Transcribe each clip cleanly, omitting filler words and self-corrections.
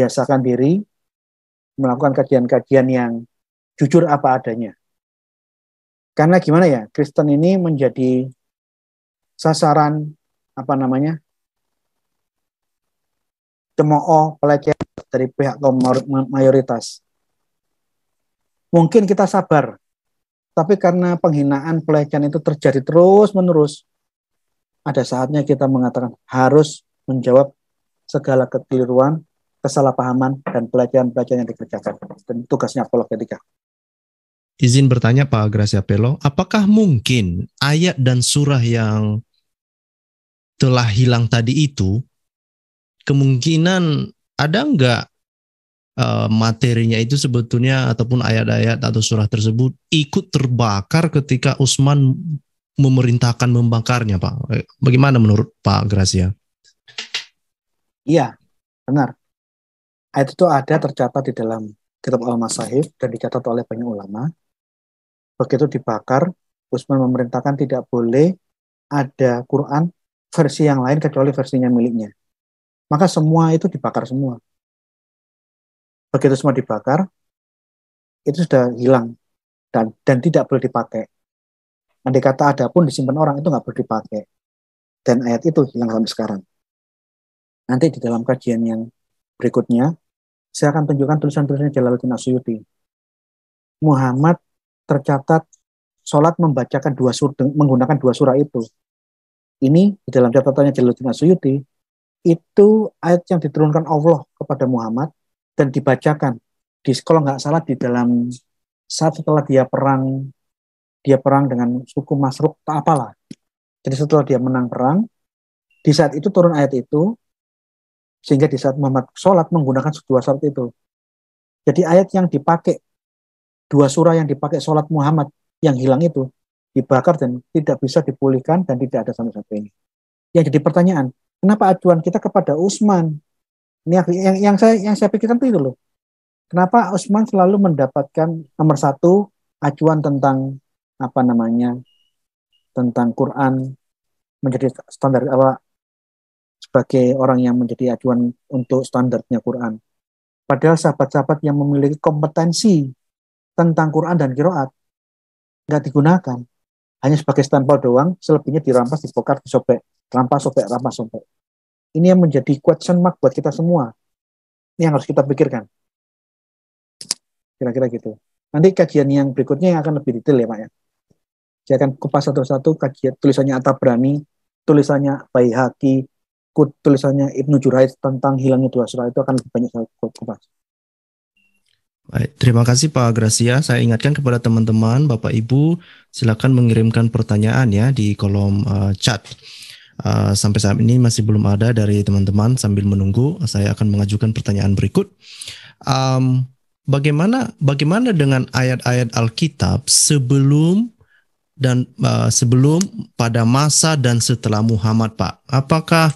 membiasakan diri melakukan kajian-kajian yang jujur apa adanya. Karena gimana ya, Kristen ini menjadi sasaran cemooh pelecehan dari pihak kaum mayoritas. Mungkin kita sabar, tapi karena penghinaan pelecehan itu terjadi terus-menerus, ada saatnya kita mengatakan harus menjawab segala kekeliruan, kesalahpahaman, dan pelecehan-pelecehan yang dikerjakan. Dan tugasnya apologetika. Izin bertanya Pak Gracia Pelo, apakah mungkin ayat dan surah yang telah hilang tadi itu, kemungkinan ada nggak materinya itu sebetulnya ataupun ayat-ayat atau surah tersebut ikut terbakar ketika Utsman memerintahkan membakarnya, Pak? Bagaimana menurut Pak Gracia? Iya, benar. Ayat itu ada tercatat di dalam kitab Al-Masahif dan dicatat oleh banyak ulama. Begitu dibakar, Utsman memerintahkan tidak boleh ada Quran versi yang lain kecuali versinya miliknya. Maka semua itu dibakar semua. Begitu semua dibakar, itu sudah hilang dan tidak boleh dipakai. Andai kata ada pun disimpan orang, itu nggak boleh dipakai. Dan ayat itu hilang sampai sekarang. Nanti di dalam kajian yang berikutnya, saya akan tunjukkan tulisan-tulisannya Jalaluddin Asyuyuti. Muhammad tercatat sholat membacakan menggunakan dua surah itu. Ini di dalam catatannya Jalaluddin Asyuyuti, itu ayat yang diturunkan Allah kepada Muhammad dan dibacakan. Kalau nggak salah di dalam saat setelah dia perang dengan suku Masruk, tak apalah. Jadi setelah dia menang perang, di saat itu turun ayat itu, sehingga di saat Muhammad sholat menggunakan dua surat itu. Jadi ayat yang dipakai, dua surah yang dipakai sholat Muhammad yang hilang itu, dibakar dan tidak bisa dipulihkan dan tidak ada sampai saat ini. Yang jadi pertanyaan, kenapa acuan kita kepada Utsman? Ini yang saya pikirkan itu loh. Kenapa Utsman selalu mendapatkan nomor satu acuan tentang tentang Quran menjadi standar sebagai orang yang menjadi acuan untuk standarnya Quran. Padahal sahabat-sahabat yang memiliki kompetensi tentang Quran dan qiraat nggak digunakan, hanya sebagai stempel doang, selebihnya dirampas, dibongkar, disobek, rampas, sobek. Ini yang menjadi question mark buat kita semua. Ini yang harus kita pikirkan. Kira-kira gitu. Nanti kajian yang berikutnya yang akan lebih detail ya Pak ya. Saya akan kupas satu-satu kajian tulisannya At-Tabrani, tulisannya Baihaqi, tulisannya Ibnu Jurayj tentang hilangnya dua surah itu akan lebih banyak saya kupas. Baik, terima kasih Pak Gracia. Saya ingatkan kepada teman-teman, Bapak Ibu, silakan mengirimkan pertanyaan ya di kolom chat. Sampai saat ini masih belum ada dari teman-teman. Sambil menunggu, saya akan mengajukan pertanyaan berikut. Bagaimana dengan ayat-ayat Alkitab sebelum pada masa dan setelah Muhammad, Pak? Apakah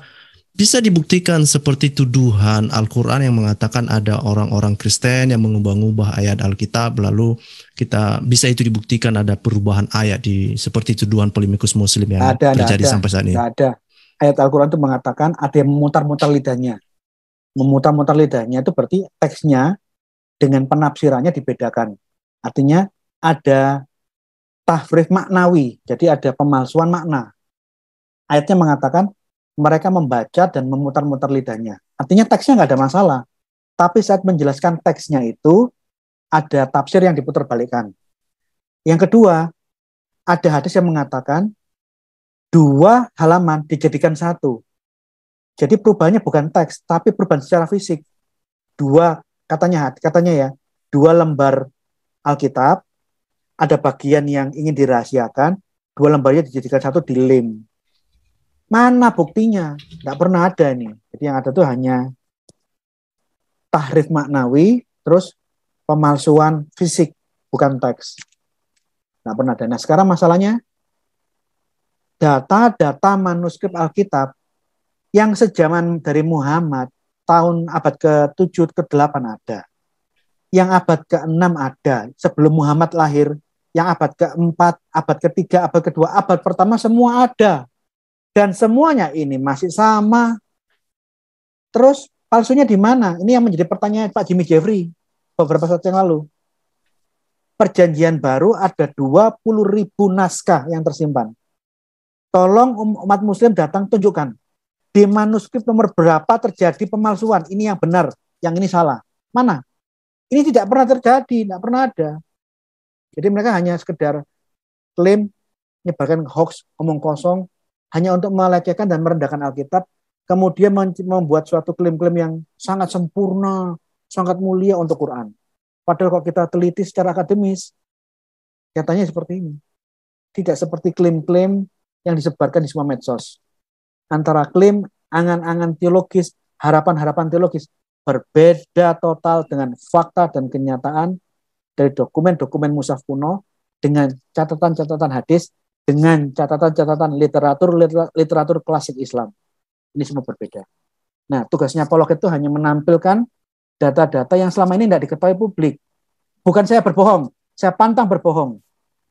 bisa dibuktikan seperti tuduhan Al-Quran yang mengatakan ada orang-orang Kristen yang mengubah-ubah ayat Alkitab, lalu kita bisa itu dibuktikan ada perubahan ayat seperti tuduhan polemikus Muslim yang terjadi sampai saat ini? Tidak ada. Ayat Al-Quran itu mengatakan ada yang memutar-mutar lidahnya. Memutar-mutar lidahnya itu berarti teksnya dengan penafsirannya dibedakan. Artinya ada tahrif maknawi, jadi ada pemalsuan makna. Ayatnya mengatakan mereka membaca dan memutar-mutar lidahnya. Artinya teksnya nggak ada masalah. Tapi saat menjelaskan teksnya itu, ada tafsir yang diputarbalikkan. Yang kedua, ada hadis yang mengatakan dua halaman dijadikan satu. Jadi perubahannya bukan teks, tapi perubahan secara fisik. Katanya ya, dua lembar Alkitab, ada bagian yang ingin dirahasiakan, dua lembarnya dijadikan satu, dilem. Mana buktinya? Nggak pernah ada nih. Jadi yang ada tuh hanya tahrif maknawi, terus pemalsuan fisik, bukan teks. Nggak pernah ada. Nah sekarang masalahnya, data-data manuskrip Alkitab yang sejaman dari Muhammad, tahun abad ke-7, ke-8 ada. Yang abad ke-6 ada, sebelum Muhammad lahir. Yang abad ke-4, abad ke-3, abad ke-2, abad pertama semua ada. Dan semuanya ini masih sama. Terus Palsunya di mana? Ini yang menjadi pertanyaan Pak Jimmy Jeffrey beberapa saat yang lalu. Perjanjian baru ada 20.000 naskah yang tersimpan. Tolong umat muslim datang tunjukkan. Di manuskrip nomor berapa terjadi pemalsuan. Ini yang benar, yang ini salah. Mana? Ini tidak pernah terjadi, tidak pernah ada. Jadi mereka hanya sekedar klaim, menyebarkan hoax, omong kosong, hanya untuk melecehkan dan merendahkan Alkitab, kemudian membuat suatu klaim-klaim yang sangat sempurna, sangat mulia untuk Quran. Padahal kalau kita teliti secara akademis, nyatanya seperti ini. Tidak seperti klaim-klaim yang disebarkan di semua medsos. Antara klaim, angan-angan teologis, harapan-harapan teologis, berbeda total dengan fakta dan kenyataan dari dokumen-dokumen mushaf kuno, dengan catatan-catatan hadis, dengan catatan-catatan literatur klasik Islam. Ini semua berbeda. Nah, tugasnya apolog itu hanya menampilkan data-data yang selama ini tidak diketahui publik. Bukan saya berbohong, saya pantang berbohong.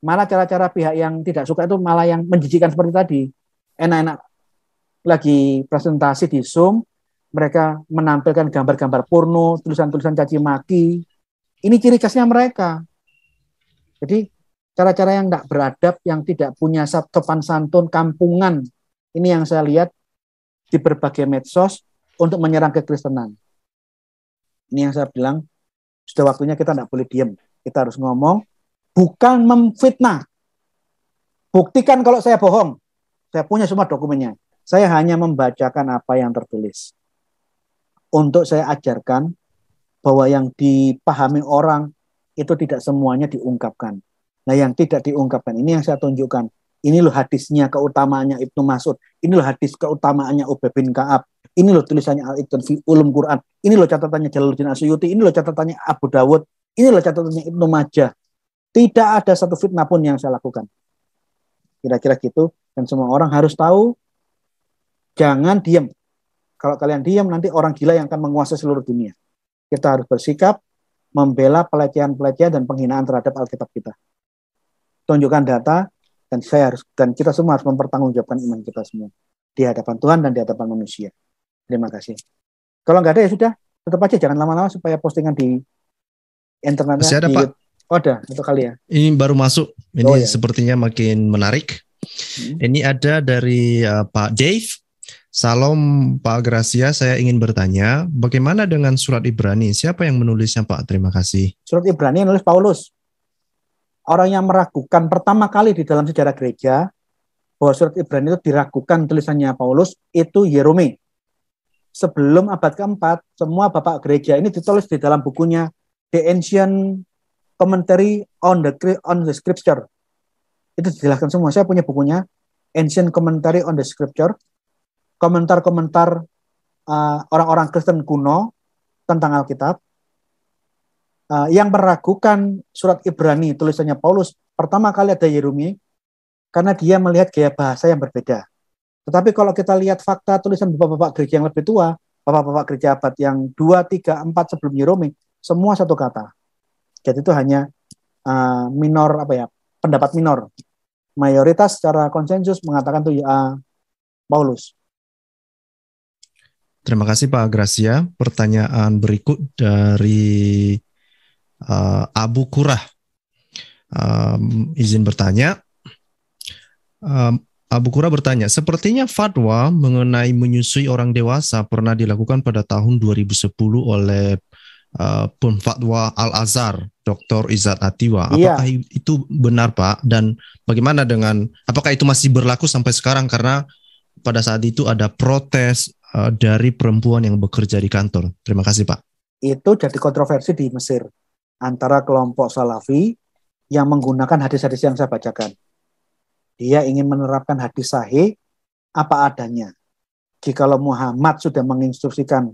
Malah cara-cara pihak yang tidak suka itu malah yang menjijikan seperti tadi. Enak-enak lagi presentasi di Zoom, mereka menampilkan gambar-gambar porno, tulisan-tulisan caci maki. Ini ciri khasnya mereka. Jadi cara-cara yang tidak beradab, yang tidak punya sopan santun, kampungan, ini yang saya lihat di berbagai medsos untuk menyerang kekristenan. Ini yang saya bilang, sudah waktunya kita tidak boleh diam. Kita harus ngomong, bukan memfitnah. Buktikan kalau saya bohong. Saya punya semua dokumennya. Saya hanya membacakan apa yang tertulis. Untuk saya ajarkan bahwa yang dipahami orang itu tidak semuanya diungkapkan. Nah, yang tidak diungkapkan ini yang saya tunjukkan. Ini loh hadisnya, keutamaannya Ibnu Mas'ud. Ini loh hadis keutamaannya Ubay bin Ka'ab. Ini loh tulisannya Al-Iqan fi Ulum Quran. Ini loh catatannya Jalaluddin Asyuyuti. Ini loh catatannya Abu Dawud. Ini loh catatannya Ibnu Majah. Tidak ada satu fitnah pun yang saya lakukan. Kira-kira gitu. Dan semua orang harus tahu, jangan diam. Kalau kalian diam, nanti orang gila yang akan menguasai seluruh dunia. Kita harus bersikap membela pelecehan-pelecehan dan penghinaan terhadap Alkitab kita. Tunjukkan data, dan kita semua harus mempertanggungjawabkan iman kita semua di hadapan Tuhan dan di hadapan manusia. Terima kasih. Kalau nggak ada ya sudah, tetap aja jangan lama-lama supaya postingan di internetnya. Masih ada, Pak? Oh, ada, itu kali ya. Ini baru masuk. Ini ya. Sepertinya makin menarik. Ini ada dari Pak Dave. Salam Pak Gracia, saya ingin bertanya, bagaimana dengan surat Ibrani? Siapa yang menulisnya, Pak? Terima kasih. Surat Ibrani yang nulis Paulus. Orang yang meragukan pertama kali di dalam sejarah gereja bahwa surat Ibrani itu diragukan tulisannya Paulus, itu Yerome. Sebelum abad keempat, semua bapak gereja ini ditulis di dalam bukunya The Ancient Commentary on the Scripture. Itu dijelaskan semua. Saya punya bukunya Ancient Commentary on the Scripture. Komentar-komentar orang-orang Kristen kuno tentang Alkitab. Yang meragukan surat Ibrani tulisannya Paulus, pertama kali ada Yerome, karena dia melihat gaya bahasa yang berbeda. Tetapi kalau kita lihat fakta tulisan bapak-bapak gereja yang lebih tua, bapak-bapak gereja abad yang 2, 3, 4 sebelum Yerome, semua satu kata. Jadi itu hanya pendapat minor. Mayoritas secara konsensus mengatakan itu Paulus. Terima kasih Pak Gracia. Pertanyaan berikut dari Abu Kurah. Izin bertanya. Abu Kurah bertanya, sepertinya fatwa mengenai menyusui orang dewasa pernah dilakukan pada tahun 2010 oleh Penfatwa Al-Azhar, Dr. Izzat Atiwa. Apakah itu benar, Pak? Dan bagaimana apakah itu masih berlaku sampai sekarang? Karena pada saat itu ada protes dari perempuan yang bekerja di kantor. Terima kasih, Pak. Itu jadi kontroversi di Mesir antara kelompok Salafi yang menggunakan hadis-hadis yang saya bacakan. Dia ingin menerapkan hadis sahih apa adanya. Jikalau Muhammad sudah menginstruksikan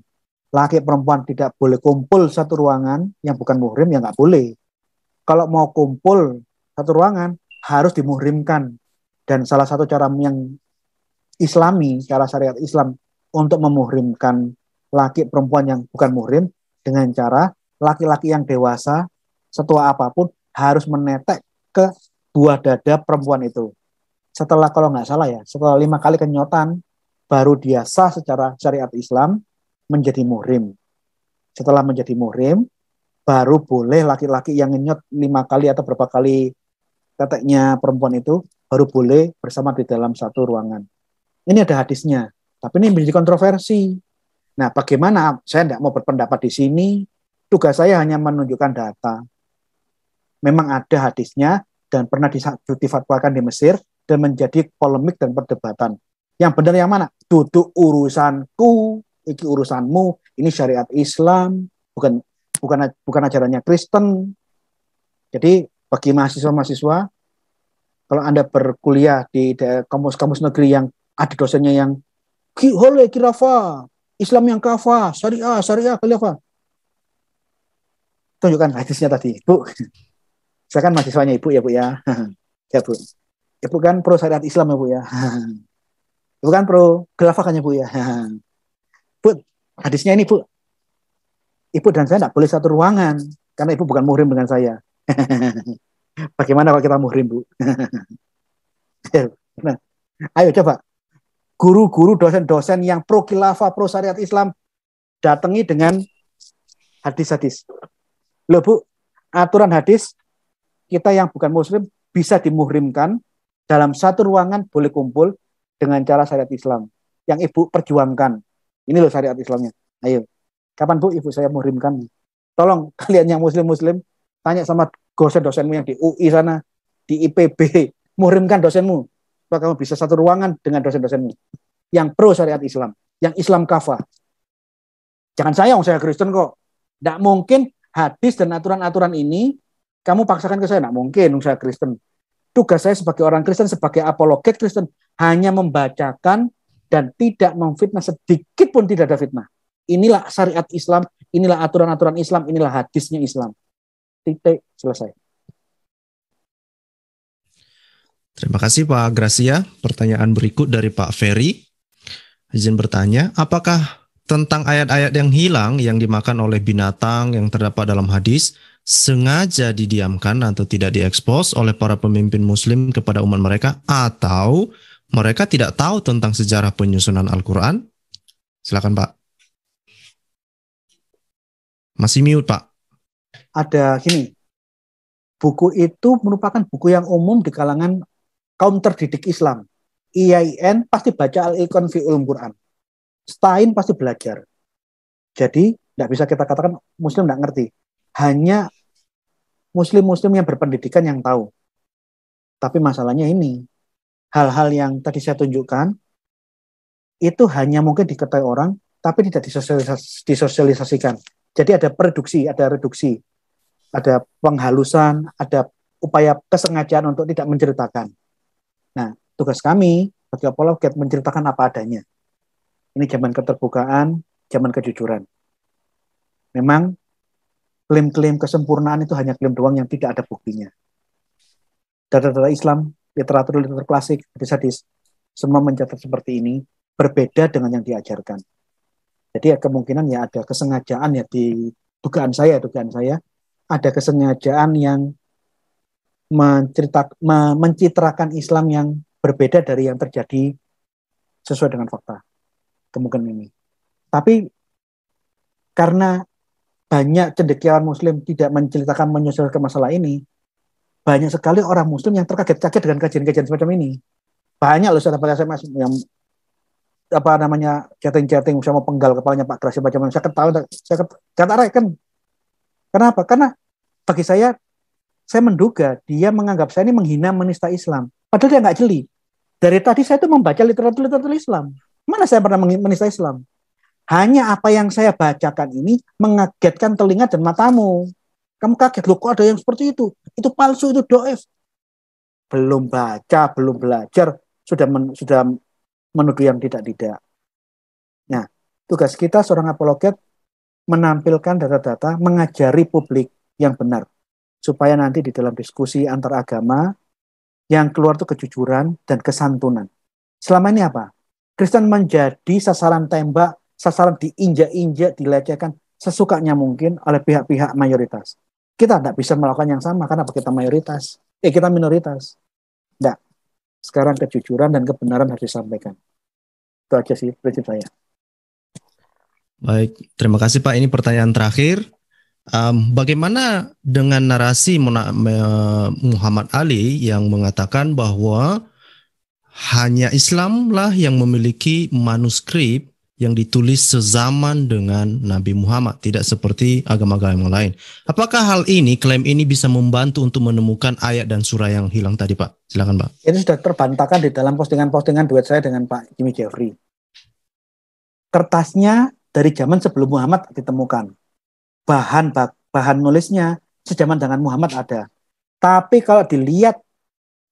laki perempuan tidak boleh kumpul satu ruangan yang bukan muhrim, ya nggak boleh. Kalau mau kumpul satu ruangan harus dimuhrimkan. Dan salah satu cara yang Islami, cara syariat Islam untuk memuhrimkan laki perempuan yang bukan muhrim dengan cara laki-laki yang dewasa setua apapun harus menetek ke buah dada perempuan itu. Setelah, kalau nggak salah ya, setelah 5 kali kenyotan baru dia sah secara syariat Islam. menjadi muhrim. Setelah menjadi muhrim, baru boleh laki-laki yang ngenyot 5 kali atau berapa kali teteknya perempuan itu, baru boleh bersama di dalam satu ruangan. Ini ada hadisnya, tapi ini menjadi kontroversi. Nah, bagaimana? Saya tidak mau berpendapat di sini. Tugas saya hanya menunjukkan data. Memang ada hadisnya dan pernah difatwakan di Mesir dan menjadi polemik dan perdebatan. Yang benar yang mana? Duduk urusanku, iki urusanmu. Ini syariat Islam, bukan ajarannya Kristen. Jadi bagi mahasiswa-mahasiswa, kalau Anda berkuliah di kampus-kampus negeri yang ada dosennya yang hole kirafa, Islam yang kafa, syariah, khilafah. Tunjukkan hadisnya tadi, Bu. Saya kan mahasiswanya Ibu ya, Bu ya. Ya, Bu. Ibu kan pro syariat Islam ya, Bu ya. Ibu kan pro khilafah kan ya, Bu ya. Bu, hadisnya ini, Bu. Ibu dan saya tidak boleh satu ruangan karena Ibu bukan muhrim dengan saya. Bagaimana kalau kita muhrim, Bu? Nah, ayo coba guru-guru dosen-dosen yang pro khilafah, pro syariat Islam datangi dengan hadis-hadis. Loh, Bu, aturan hadis kita yang bukan muslim bisa dimuhrimkan dalam satu ruangan, boleh kumpul dengan cara syariat Islam yang Ibu perjuangkan. Ini loh syariat Islamnya. Ayo, kapan Bu Ibu saya muhrimkan? Tolong kalian yang muslim-muslim tanya sama dosen-dosenmu yang di UI sana, di IPB, muhrimkan dosenmu supaya kamu bisa satu ruangan dengan dosen-dosenmu yang pro syariat Islam, yang Islam kafah. Jangan saya Kristen kok. Tidak mungkin hadis dan aturan-aturan ini kamu paksakan ke saya. Tidak mungkin, saya Kristen. Tugas saya sebagai orang Kristen, sebagai apologet Kristen, hanya membacakan dan tidak memfitnah, sedikit pun tidak ada fitnah. Inilah syariat Islam, inilah aturan-aturan Islam, inilah hadisnya Islam. Titik, selesai. Terima kasih Pak Gracia. Pertanyaan berikut dari Pak Ferry. Izin bertanya, apakah tentang ayat-ayat yang hilang yang dimakan oleh binatang yang terdapat dalam hadis sengaja didiamkan atau tidak diekspos oleh para pemimpin muslim kepada umat mereka, atau mereka tidak tahu tentang sejarah penyusunan Al-Quran? Silakan Pak. Masih mute Pak. Ada gini, buku itu merupakan buku yang umum di kalangan kaum terdidik Islam. IAIN pasti baca Al-Iqan fi Ulum Quran. Stein pasti belajar. Jadi tidak bisa kita katakan muslim tidak ngerti. Hanya muslim-muslim yang berpendidikan yang tahu. Tapi masalahnya ini, hal-hal yang tadi saya tunjukkan, itu hanya mungkin diketahui orang, tapi tidak disosialisasikan. Jadi ada reduksi, ada penghalusan, ada upaya kesengajaan untuk tidak menceritakan. Nah, tugas kami bagi apologet menceritakan apa adanya. Ini zaman keterbukaan, zaman kejujuran. Memang klaim-klaim kesempurnaan itu hanya klaim doang yang tidak ada buktinya. Data-data Islam, literatur klasik, hadis-hadis, semua mencatat seperti ini, berbeda dengan yang diajarkan. Jadi ya kemungkinan ya ada kesengajaan ya di dugaan saya ada kesengajaan yang mencitrakan Islam yang berbeda dari yang terjadi sesuai dengan fakta. Kemungkinan ini. Tapi karena banyak cendekiawan muslim tidak menceritakan menyelesaikan masalah ini, banyak sekali orang muslim yang terkaget-kaget dengan kajian-kajian semacam ini. Banyak loh saya dapat SMS yang chatting sama penggal kepalanya Pak Gracia macam-macam. Saya ketahui, saya katakan. Kenapa? Karena bagi saya menduga dia menganggap saya ini menghina menista Islam. Padahal dia nggak jeli. Dari tadi saya itu membaca literatur Islam. Mana saya pernah menista Islam? Hanya apa yang saya bacakan ini mengagetkan telinga dan matamu. Kamu kaget, loh kok ada yang seperti itu? Itu palsu, itu doif. Belum baca, belum belajar, sudah menuduh yang tidak-tidak. Nah, tugas kita seorang apologet menampilkan data-data, mengajari publik yang benar. Supaya nanti di dalam diskusi antar agama, yang keluar itu kejujuran dan kesantunan. Selama ini apa? Kristen menjadi sasaran tembak, sasaran diinjak-injak, dilecehkan sesukanya mungkin oleh pihak-pihak mayoritas. Kita tidak bisa melakukan yang sama karena kita mayoritas. Kita minoritas. Tidak. Sekarang kejujuran dan kebenaran harus disampaikan. Itu aja sih prinsip saya. Baik, terima kasih Pak. Ini pertanyaan terakhir. Bagaimana dengan narasi Muhammad Ali yang mengatakan bahwa hanya Islamlah yang memiliki manuskrip yang ditulis sezaman dengan Nabi Muhammad, tidak seperti agama-agama lain. Apakah hal ini, klaim ini bisa membantu untuk menemukan ayat dan surah yang hilang tadi, Pak? Silakan, Pak. Itu sudah terbantahkan di dalam postingan-postingan duet saya dengan Pak Jimmy Jeffrey. Kertasnya dari zaman sebelum Muhammad ditemukan. Bahan nulisnya sejaman dengan Muhammad ada. Tapi kalau dilihat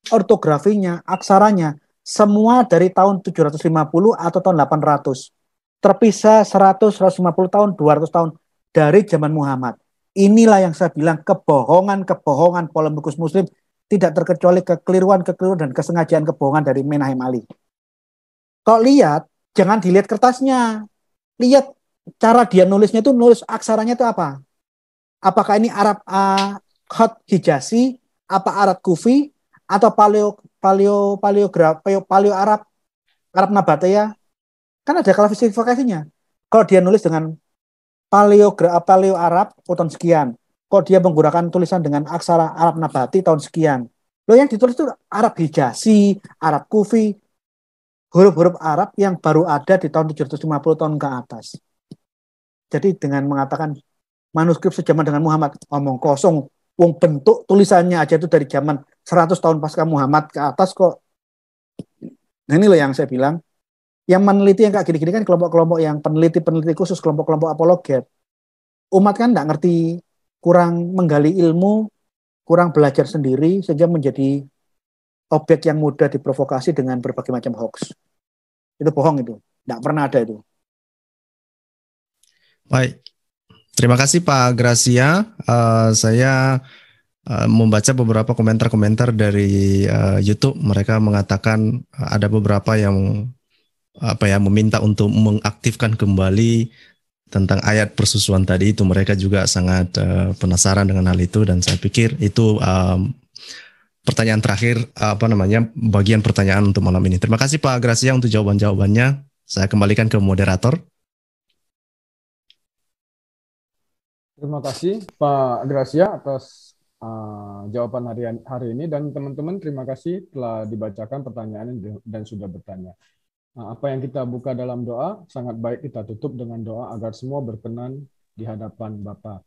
ortografinya, aksaranya, semua dari tahun 750 atau tahun 800. Terpisah 100, 150 tahun, 200 tahun dari zaman Muhammad. Inilah yang saya bilang kebohongan polemikus muslim, tidak terkecuali kekeliruan dan kesengajaan kebohongan dari Menahem Ali. Kalau lihat, jangan dilihat kertasnya. Lihat cara dia nulisnya itu, nulis aksaranya itu apa? Apakah ini Arab Khat Hijazi, apa Arab Kufi, atau paleo Arab Nabatea? Kan ada klasifikasinya. Kalau dia nulis dengan paleo Arab tahun sekian, kalau dia menggunakan tulisan dengan aksara Arab Nabati tahun sekian. Loh yang ditulis itu Arab Hijazi, Arab Kufi, huruf-huruf Arab yang baru ada di tahun 750 tahun ke atas. Jadi dengan mengatakan manuskrip sejaman dengan Muhammad, omong kosong. Wong bentuk tulisannya aja itu dari zaman 100 tahun pasca Muhammad ke atas kok. Nah ini loh yang saya bilang, yang meneliti yang kayak gini-gini kan kelompok-kelompok yang peneliti-peneliti khusus, kelompok-kelompok apologet. Umat kan nggak ngerti, kurang menggali ilmu, kurang belajar sendiri, sehingga menjadi objek yang mudah diprovokasi dengan berbagai macam hoax. Itu bohong itu, nggak pernah ada itu. Baik, terima kasih Pak Gracia. Saya membaca beberapa komentar-komentar dari YouTube. Mereka mengatakan ada beberapa yang meminta untuk mengaktifkan kembali tentang ayat persusuan tadi itu. Mereka juga sangat penasaran dengan hal itu, dan saya pikir itu pertanyaan terakhir bagian pertanyaan untuk malam ini. Terima kasih Pak Gracia untuk jawaban-jawabannya. Saya kembalikan ke moderator. Terima kasih Pak Gracia atas jawaban hari ini, dan teman-teman terima kasih telah dibacakan pertanyaan dan sudah bertanya. Apa yang kita buka dalam doa, sangat baik kita tutup dengan doa agar semua berkenan di hadapan Bapa.